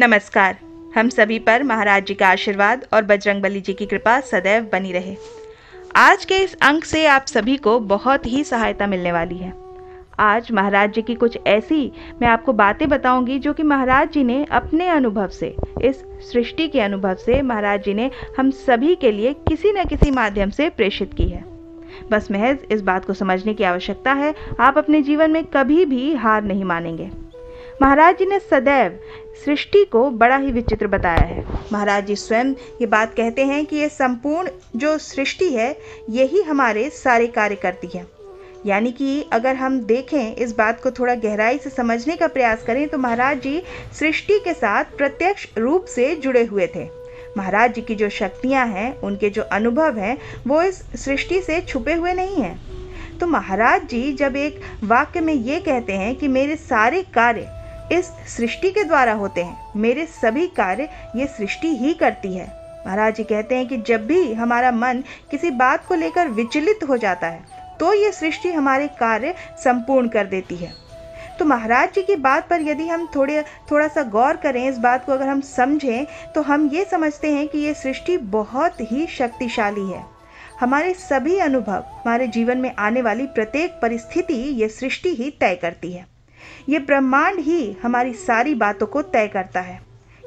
नमस्कार। हम सभी पर महाराज जी का आशीर्वाद और बजरंगबली जी की कृपा सदैव बनी रहे। आज के इस अंक से आप सभी को बहुत ही सहायता मिलने वाली है। आज महाराज जी की कुछ ऐसी मैं आपको बातें बताऊंगी जो कि महाराज जी ने अपने अनुभव से, इस सृष्टि के अनुभव से महाराज जी ने हम सभी के लिए किसी न किसी माध्यम से प्रेषित की है। बस महज इस बात को समझने की आवश्यकता है। आप अपने जीवन में कभी भी हार नहीं मानेंगे। महाराज जी ने सदैव सृष्टि को बड़ा ही विचित्र बताया है। महाराज जी स्वयं ये बात कहते हैं कि ये संपूर्ण जो सृष्टि है यही हमारे सारे कार्य करती है। यानी कि अगर हम देखें, इस बात को थोड़ा गहराई से समझने का प्रयास करें तो महाराज जी सृष्टि के साथ प्रत्यक्ष रूप से जुड़े हुए थे। महाराज जी की जो शक्तियाँ हैं, उनके जो अनुभव हैं, वो इस सृष्टि से छुपे हुए नहीं हैं। तो महाराज जी जब एक वाक्य में ये कहते हैं कि मेरे सारे कार्य इस सृष्टि के द्वारा होते हैं, मेरे सभी कार्य ये सृष्टि ही करती है। महाराज जी कहते हैं कि जब भी हमारा मन किसी बात को लेकर विचलित हो जाता है तो ये सृष्टि हमारे कार्य संपूर्ण कर देती है। तो महाराज जी की बात पर यदि हम थोड़ा सा गौर करें, इस बात को अगर हम समझें तो हम ये समझते हैं कि ये सृष्टि बहुत ही शक्तिशाली है। हमारे सभी अनुभव, हमारे जीवन में आने वाली प्रत्येक परिस्थिति ये सृष्टि ही तय करती है। ये ब्रह्मांड ही हमारी सारी बातों को तय करता है।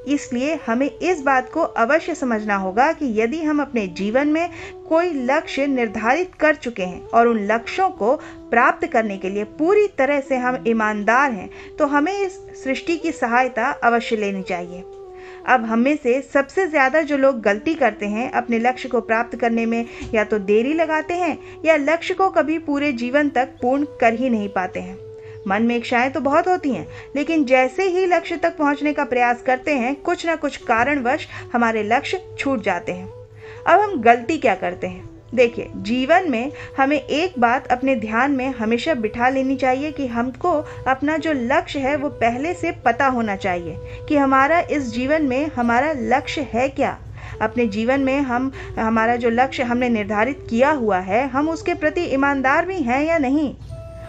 इसलिए हमें इस बात को अवश्य समझना होगा कि यदि हम अपने जीवन में कोई लक्ष्य निर्धारित कर चुके हैं और उन लक्ष्यों को प्राप्त करने के लिए पूरी तरह से हम ईमानदार हैं, तो हमें इस सृष्टि की सहायता अवश्य लेनी चाहिए। अब हम में से सबसे ज़्यादा जो लोग गलती करते हैं, अपने लक्ष्य को प्राप्त करने में या तो देरी लगाते हैं या लक्ष्य को कभी पूरे जीवन तक पूर्ण कर ही नहीं पाते हैं। मन में इच्छाएं तो बहुत होती हैं, लेकिन जैसे ही लक्ष्य तक पहुंचने का प्रयास करते हैं, कुछ न कुछ कारणवश हमारे लक्ष्य छूट जाते हैं। अब हम गलती क्या करते हैं? देखिए, जीवन में हमें एक बात अपने ध्यान में हमेशा बिठा लेनी चाहिए कि हमको अपना जो लक्ष्य है वो पहले से पता होना चाहिए कि हमारा इस जीवन में हमारा लक्ष्य है क्या। अपने जीवन में हमारा जो लक्ष्य हमने निर्धारित किया हुआ है, हम उसके प्रति ईमानदार भी हैं या नहीं।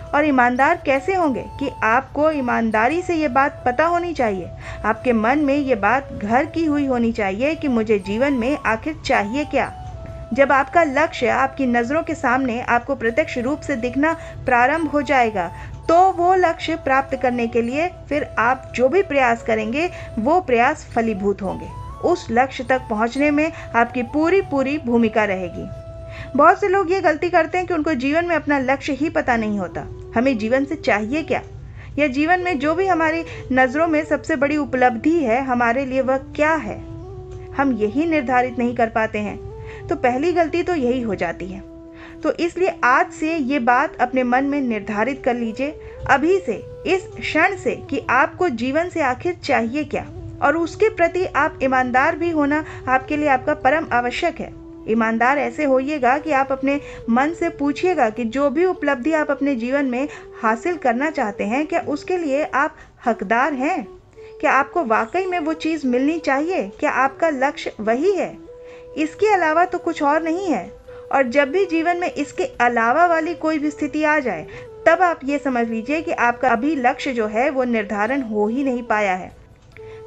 और ईमानदार कैसे होंगे कि आपको ईमानदारी से ये बात पता होनी चाहिए, आपके मन में ये बात घर की हुई होनी चाहिए कि मुझे जीवन में आखिर चाहिए क्या। जब आपका लक्ष्य आपकी नज़रों के सामने आपको प्रत्यक्ष रूप से दिखना प्रारंभ हो जाएगा, तो वो लक्ष्य प्राप्त करने के लिए फिर आप जो भी प्रयास करेंगे वो प्रयास फलीभूत होंगे। उस लक्ष्य तक पहुंचने में आपकी पूरी भूमिका रहेगी। बहुत से लोग ये गलती करते हैं कि उनको जीवन में अपना लक्ष्य ही पता नहीं होता। हमें जीवन से चाहिए क्या, या जीवन में जो भी हमारी नज़रों में सबसे बड़ी उपलब्धि है हमारे लिए वह क्या है, हम यही निर्धारित नहीं कर पाते हैं। तो पहली गलती तो यही हो जाती है। तो इसलिए आज से ये बात अपने मन में निर्धारित कर लीजिए, अभी से, इस क्षण से, कि आपको जीवन से आखिर चाहिए क्या, और उसके प्रति आप ईमानदार भी होना आपके लिए आपका परम आवश्यक है। ईमानदार ऐसे होइएगा कि आप अपने मन से पूछिएगा कि जो भी उपलब्धि आप अपने जीवन में हासिल करना चाहते हैं, क्या उसके लिए आप हकदार हैं? क्या आपको वाकई में वो चीज़ मिलनी चाहिए? क्या आपका लक्ष्य वही है? इसके अलावा तो कुछ और नहीं है। और जब भी जीवन में इसके अलावा वाली कोई भी स्थिति आ जाए, तब आप ये समझ लीजिए कि आपका अभी लक्ष्य जो है वो निर्धारण हो ही नहीं पाया है।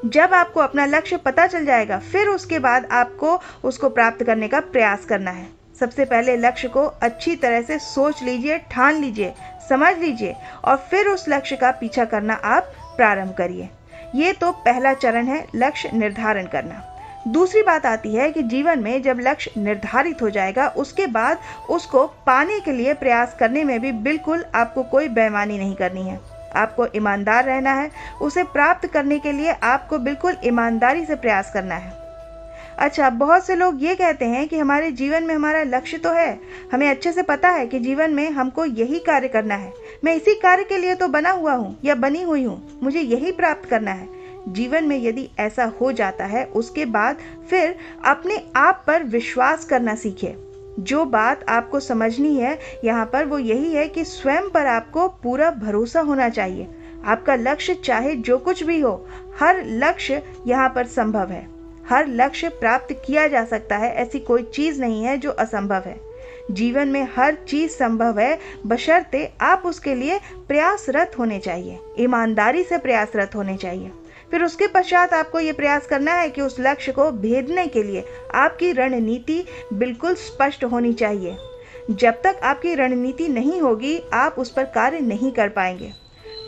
जब आपको अपना लक्ष्य पता चल जाएगा, फिर उसके बाद आपको उसको प्राप्त करने का प्रयास करना है। सबसे पहले लक्ष्य को अच्छी तरह से सोच लीजिए, ठान लीजिए, समझ लीजिए, और फिर उस लक्ष्य का पीछा करना आप प्रारंभ करिए। ये तो पहला चरण है, लक्ष्य निर्धारण करना। दूसरी बात आती है कि जीवन में जब लक्ष्य निर्धारित हो जाएगा, उसके बाद उसको पाने के लिए प्रयास करने में भी बिल्कुल आपको कोई बेईमानी नहीं करनी है। आपको ईमानदार रहना है। उसे प्राप्त करने के लिए आपको बिल्कुल ईमानदारी से प्रयास करना है। अच्छा, बहुत से लोग ये कहते हैं कि हमारे जीवन में हमारा लक्ष्य तो है, हमें अच्छे से पता है कि जीवन में हमको यही कार्य करना है, मैं इसी कार्य के लिए तो बना हुआ हूँ या बनी हुई हूँ, मुझे यही प्राप्त करना है। जीवन में यदि ऐसा हो जाता है, उसके बाद फिर अपने आप पर विश्वास करना सीखिए। जो बात आपको समझनी है यहाँ पर वो यही है कि स्वयं पर आपको पूरा भरोसा होना चाहिए। आपका लक्ष्य चाहे जो कुछ भी हो, हर लक्ष्य यहाँ पर संभव है। हर लक्ष्य प्राप्त किया जा सकता है, ऐसी कोई चीज़ नहीं है जो असंभव है। जीवन में हर चीज़ संभव है, बशर्ते आप उसके लिए प्रयासरत होने चाहिए, ईमानदारी से प्रयासरत होने चाहिए। फिर उसके पश्चात आपको ये प्रयास करना है कि उस लक्ष्य को भेदने के लिए आपकी रणनीति बिल्कुल स्पष्ट होनी चाहिए। जब तक आपकी रणनीति नहीं होगी, आप उस पर कार्य नहीं कर पाएंगे।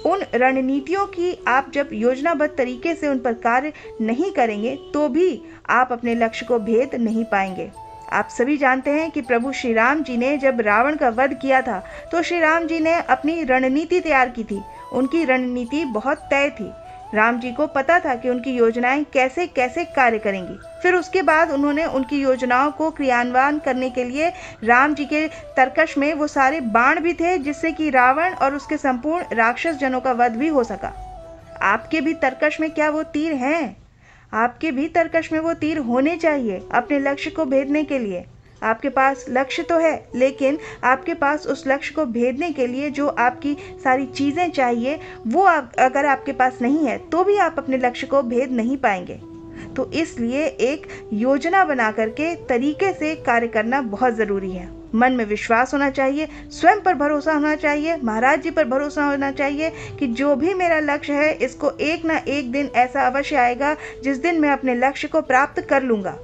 उन रणनीतियों की आप जब योजनाबद्ध तरीके से उन पर कार्य नहीं करेंगे तो भी आप अपने लक्ष्य को भेद नहीं पाएंगे। आप सभी जानते हैं कि प्रभु श्री राम जी ने जब रावण का वध किया था तो श्री राम जी ने अपनी रणनीति तैयार की थी। उनकी रणनीति बहुत तय थी। राम जी को पता था कि उनकी योजनाएं कैसे कैसे कार्य करेंगी। फिर उसके बाद उन्होंने उनकी योजनाओं को क्रियान्वयन करने के लिए राम जी के तरकश में वो सारे बाण भी थे जिससे कि रावण और उसके संपूर्ण राक्षस जनों का वध भी हो सका। आपके भी तरकश में क्या वो तीर हैं? आपके भी तरकश में वो तीर होने चाहिए अपने लक्ष्य को भेदने के लिए। आपके पास लक्ष्य तो है, लेकिन आपके पास उस लक्ष्य को भेदने के लिए जो आपकी सारी चीज़ें चाहिए वो अगर आपके पास नहीं है तो भी आप अपने लक्ष्य को भेद नहीं पाएंगे। तो इसलिए एक योजना बना करके तरीके से कार्य करना बहुत ज़रूरी है। मन में विश्वास होना चाहिए, स्वयं पर भरोसा होना चाहिए, महाराज जी पर भरोसा होना चाहिए कि जो भी मेरा लक्ष्य है इसको एक ना एक दिन ऐसा अवश्य आएगा जिस दिन मैं अपने लक्ष्य को प्राप्त कर लूँगा।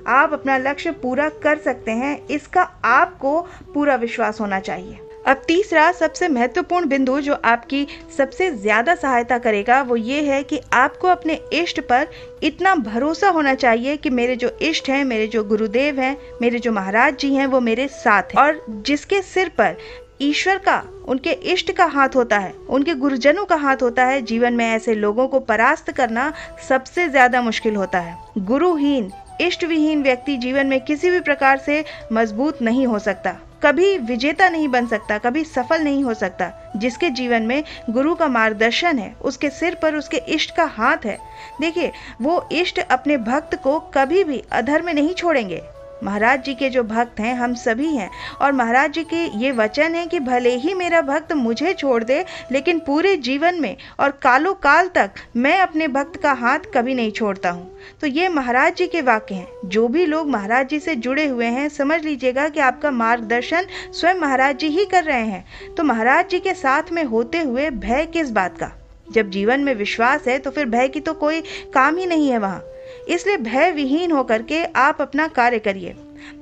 आप अपना लक्ष्य पूरा कर सकते हैं, इसका आपको पूरा विश्वास होना चाहिए। अब तीसरा सबसे महत्वपूर्ण बिंदु जो आपकी सबसे ज़्यादा सहायता करेगा वो ये है कि आपको अपने इष्ट पर इतना भरोसा होना चाहिए कि मेरे जो इष्ट हैं, मेरे जो गुरुदेव हैं, मेरे जो महाराज जी हैं वो मेरे साथ हैं। और जिसके सिर पर ईश्वर का, उनके इष्ट का हाथ होता है, उनके गुरुजनों का हाथ होता है, जीवन में ऐसे लोगों को परास्त करना सबसे ज़्यादा मुश्किल होता है। गुरुहीन, इष्ट विहीन व्यक्ति जीवन में किसी भी प्रकार से मजबूत नहीं हो सकता, कभी विजेता नहीं बन सकता, कभी सफल नहीं हो सकता। जिसके जीवन में गुरु का मार्गदर्शन है, उसके सिर पर उसके इष्ट का हाथ है, देखिए वो इष्ट अपने भक्त को कभी भी अधर में नहीं छोड़ेंगे। महाराज जी के जो भक्त हैं हम सभी हैं, और महाराज जी के ये वचन है कि भले ही मेरा भक्त मुझे छोड़ दे, लेकिन पूरे जीवन में और कालों काल तक मैं अपने भक्त का हाथ कभी नहीं छोड़ता हूँ। तो ये महाराज जी के वाक्य हैं। जो भी लोग महाराज जी से जुड़े हुए हैं, समझ लीजिएगा कि आपका मार्गदर्शन स्वयं महाराज जी ही कर रहे हैं। तो महाराज जी के साथ में होते हुए भय किस बात का? जब जीवन में विश्वास है तो फिर भय की तो कोई काम ही नहीं है वहाँ। इसलिए भय विहीन होकर के आप अपना कार्य करिए।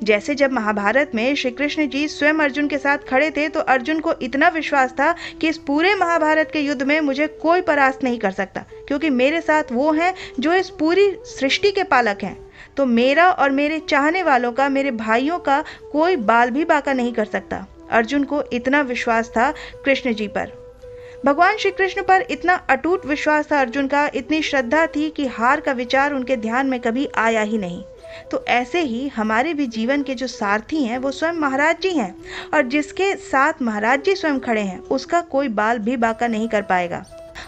जैसे जब महाभारत में श्री कृष्ण जी स्वयं अर्जुन के साथ खड़े थे तो अर्जुन को इतना विश्वास था कि इस पूरे महाभारत के युद्ध में मुझे कोई परास्त नहीं कर सकता, क्योंकि मेरे साथ वो हैं जो इस पूरी सृष्टि के पालक हैं। तो मेरा और मेरे चाहने वालों का, मेरे भाइयों का कोई बाल भी बाका नहीं कर सकता। अर्जुन को इतना विश्वास था कृष्ण जी पर, भगवान श्री कृष्ण पर इतना अटूट विश्वास था अर्जुन का, इतनी श्रद्धा थी कि हार का विचार उनके ध्यान में कभी आया ही नहीं। तो ऐसे ही हमारे भी जीवन के जो सारथी हैं वो स्वयं महाराज जी हैं, और जिसके साथ महाराज जी स्वयं खड़े हैं उसका कोई बाल भी बाका नहीं कर पाएगा।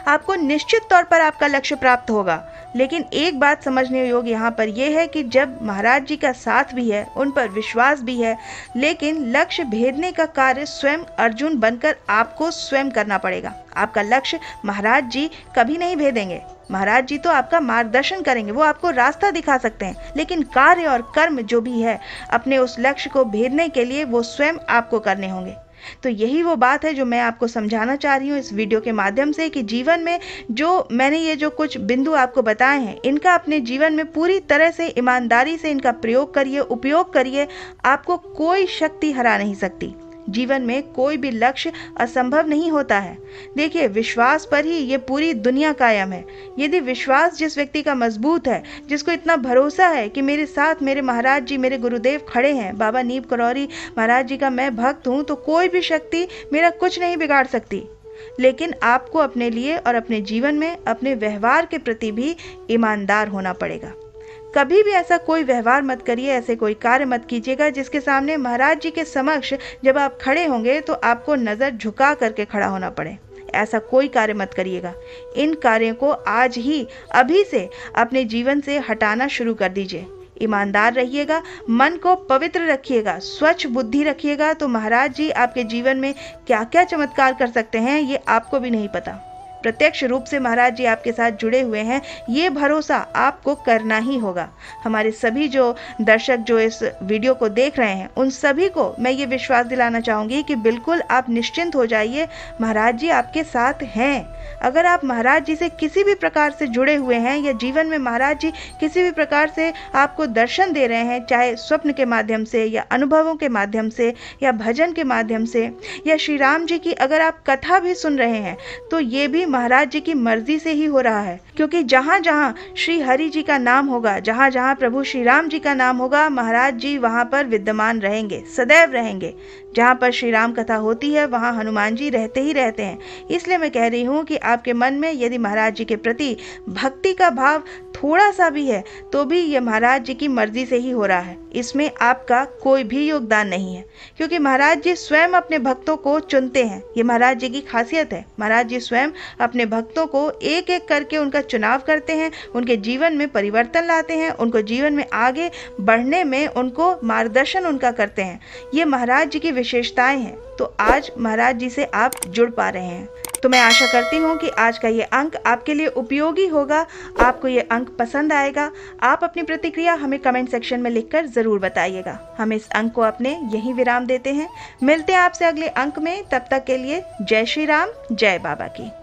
आपको निश्चित तौर पर आपका लक्ष्य प्राप्त होगा, लेकिन एक बात समझने योग्य यहाँ पर यह है कि जब महाराज जी का साथ भी है, उन पर विश्वास भी है, लेकिन लक्ष्य भेदने का कार्य स्वयं अर्जुन बनकर आपको स्वयं करना पड़ेगा। आपका लक्ष्य महाराज जी कभी नहीं भेदेंगे। महाराज जी तो आपका मार्गदर्शन करेंगे, वो आपको रास्ता दिखा सकते हैं, लेकिन कार्य और कर्म जो भी है अपने उस लक्ष्य को भेदने के लिए वो स्वयं आपको करने होंगे। तो यही वो बात है जो मैं आपको समझाना चाह रही हूँ इस वीडियो के माध्यम से, कि जीवन में जो मैंने ये जो कुछ बिंदु आपको बताए हैं, इनका अपने जीवन में पूरी तरह से ईमानदारी से इनका प्रयोग करिए, उपयोग करिए। आपको कोई शक्ति हरा नहीं सकती। जीवन में कोई भी लक्ष्य असंभव नहीं होता है। देखिए, विश्वास पर ही ये पूरी दुनिया कायम है। यदि विश्वास जिस व्यक्ति का मजबूत है, जिसको इतना भरोसा है कि मेरे साथ मेरे महाराज जी, मेरे गुरुदेव खड़े हैं, बाबा नीम करौरी महाराज जी का मैं भक्त हूँ, तो कोई भी शक्ति मेरा कुछ नहीं बिगाड़ सकती। लेकिन आपको अपने लिए और अपने जीवन में अपने व्यवहार के प्रति भी ईमानदार होना पड़ेगा। कभी भी ऐसा कोई व्यवहार मत करिए, ऐसे कोई कार्य मत कीजिएगा जिसके सामने महाराज जी के समक्ष जब आप खड़े होंगे तो आपको नज़र झुका करके खड़ा होना पड़े। ऐसा कोई कार्य मत करिएगा। इन कार्यों को आज ही, अभी से अपने जीवन से हटाना शुरू कर दीजिए। ईमानदार रहिएगा, मन को पवित्र रखिएगा, स्वच्छ बुद्धि रखिएगा, तो महाराज जी आपके जीवन में क्या क्या चमत्कार कर सकते हैं ये आपको भी नहीं पता। प्रत्यक्ष रूप से महाराज जी आपके साथ जुड़े हुए हैं, ये भरोसा आपको करना ही होगा। हमारे सभी जो दर्शक जो इस वीडियो को देख रहे हैं, उन सभी को मैं ये विश्वास दिलाना चाहूँगी कि बिल्कुल आप निश्चिंत हो जाइए, महाराज जी आपके साथ हैं। अगर आप महाराज जी से किसी भी प्रकार से जुड़े हुए हैं या जीवन में महाराज जी किसी भी प्रकार से आपको दर्शन दे रहे हैं, चाहे स्वप्न के माध्यम से या अनुभवों के माध्यम से या भजन के माध्यम से, या श्री राम जी की अगर आप कथा भी सुन रहे हैं, तो ये भी महाराज जी की मर्जी से ही हो रहा है। क्योंकि जहाँ जहाँ श्री हरि जी का नाम होगा, जहाँ जहाँ प्रभु श्री राम जी का नाम होगा, महाराज जी वहाँ पर विद्यमान रहेंगे, सदैव रहेंगे। जहाँ पर श्री राम कथा होती है वहाँ हनुमान जी रहते ही रहते हैं। इसलिए मैं कह रही हूँ कि आपके मन में यदि महाराज जी के प्रति भक्ति का भाव थोड़ा सा भी है, तो भी ये महाराज जी की मर्जी से ही हो रहा है। इसमें आपका कोई भी योगदान नहीं है, क्योंकि महाराज जी स्वयं अपने भक्तों को चुनते हैं। ये महाराज जी की खासियत है। महाराज जी स्वयं अपने भक्तों को एक एक करके उनका चुनाव करते हैं, उनके जीवन में परिवर्तन लाते हैं, उनको जीवन में आगे बढ़ने में उनको मार्गदर्शन उनका करते हैं। ये महाराज जी की विशेषताएं हैं। तो आज महाराज जी से आप जुड़ पा रहे हैं। तो मैं आशा करती हूँ कि आज का ये अंक आपके लिए उपयोगी होगा, आपको ये अंक पसंद आएगा। आप अपनी प्रतिक्रिया हमें कमेंट सेक्शन में लिखकर ज़रूर बताइएगा। हम इस अंक को अपने यहीं विराम देते हैं। मिलते हैं आपसे अगले अंक में। तब तक के लिए जय श्री राम, जय बाबा की।